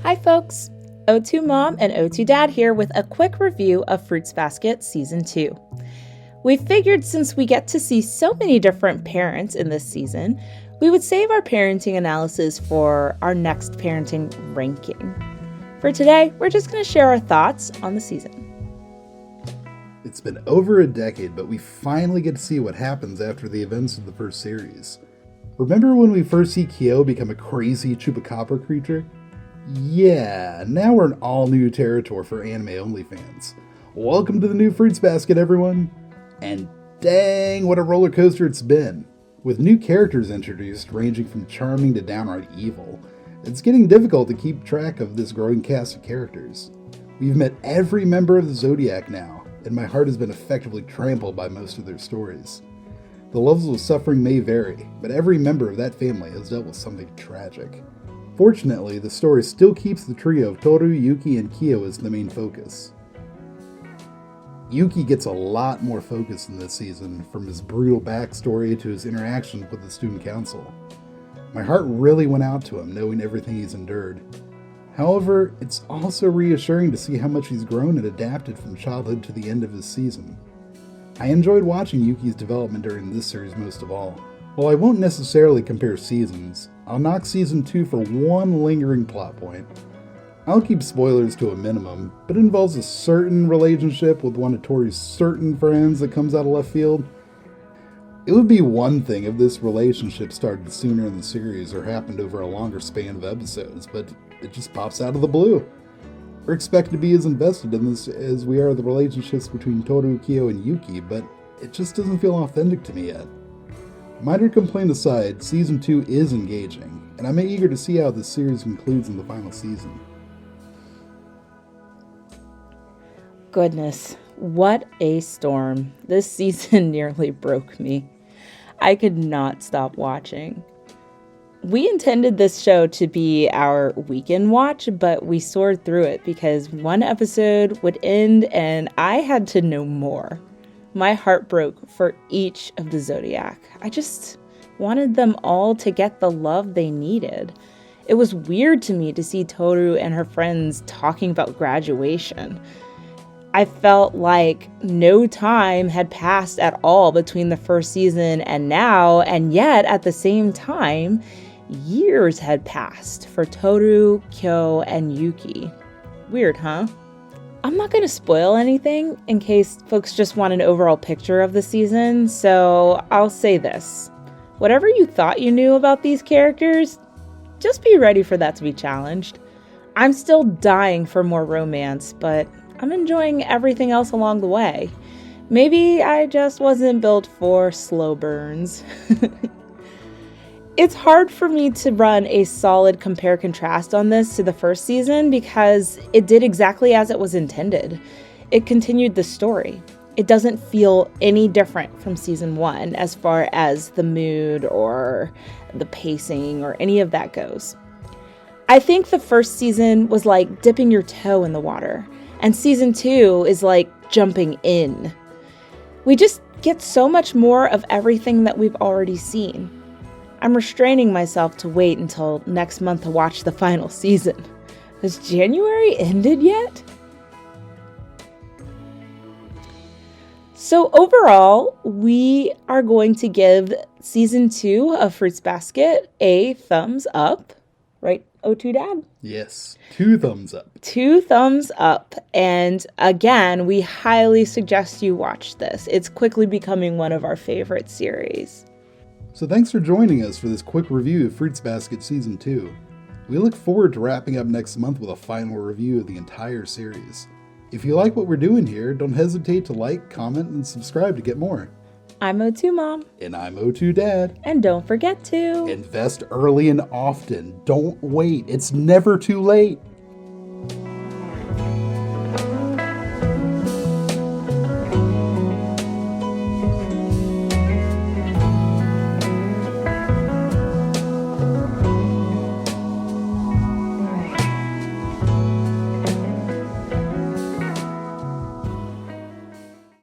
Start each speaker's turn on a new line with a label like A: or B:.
A: Hi folks, O2 Mom and O2 Dad here with a quick review of Fruits Basket Season 2. We figured since we get to see so many different parents in this season, we would save our parenting analysis for our next parenting ranking. For today, we're just going to share our thoughts on the season.
B: It's been over a decade, but we finally get to see what happens after the events of the first series. Remember when we first see Kyo become a crazy chupacabra creature? Yeah, now we're in all new territory for anime-only fans. Welcome to the new Fruits Basket, everyone! And dang, what a roller coaster it's been! With new characters introduced, ranging from charming to downright evil, it's getting difficult to keep track of this growing cast of characters. We've met every member of the Zodiac now, and my heart has been effectively trampled by most of their stories. The levels of suffering may vary, but every member of that family has dealt with something tragic. Fortunately, the story still keeps the trio of Toru, Yuki, and Kyo as the main focus. Yuki gets a lot more focus in this season, from his brutal backstory to his interactions with the student council. My heart really went out to him, knowing everything he's endured. However, it's also reassuring to see how much he's grown and adapted from childhood to the end of his season. I enjoyed watching Yuki's development during this series most of all. While I won't necessarily compare seasons, I'll knock Season 2 for one lingering plot point. I'll keep spoilers to a minimum, but it involves a certain relationship with one of Tori's certain friends that comes out of left field. It would be one thing if this relationship started sooner in the series or happened over a longer span of episodes, but it just pops out of the blue. We're expected to be as invested in this as we are the relationships between Toru, Kyo, and Yuki, but it just doesn't feel authentic to me yet. Minor complaint aside, Season 2 is engaging, and I'm eager to see how this series concludes in the final season.
A: Goodness, what a storm. This season nearly broke me. I could not stop watching. We intended this show to be our weekend watch, but we soared through it because one episode would end and I had to know more. My heart broke for each of the Zodiac. I just wanted them all to get the love they needed. It was weird to me to see Toru and her friends talking about graduation. I felt like no time had passed at all between the first season and now, and yet at the same time, years had passed for Toru, Kyo, and Yuki. Weird, huh? I'm not going to spoil anything in case folks just want an overall picture of the season, so I'll say this. Whatever you thought you knew about these characters, just be ready for that to be challenged. I'm still dying for more romance, but I'm enjoying everything else along the way. Maybe I just wasn't built for slow burns. It's hard for me to run a solid compare-contrast on this to the first season because it did exactly as it was intended. It continued the story. It doesn't feel any different from season 1 as far as the mood or the pacing or any of that goes. I think the first season was like dipping your toe in the water, and season 2 is like jumping in. We just get so much more of everything that we've already seen. I'm restraining myself to wait until next month to watch the final season. Has January ended yet? So overall, we are going to give Season 2 of Fruits Basket a thumbs up. Right, O2 Dad?
B: Yes, 2 thumbs up.
A: 2 thumbs up. And again, we highly suggest you watch this. It's quickly becoming one of our favorite series.
B: So thanks for joining us for this quick review of Fruits Basket Season 2. We look forward to wrapping up next month with a final review of the entire series. If you like what we're doing here, don't hesitate to like, comment, and subscribe to get more.
A: I'm O2 Mom.
B: And I'm O2 Dad.
A: And don't forget to
B: invest early and often. Don't wait. It's never too late.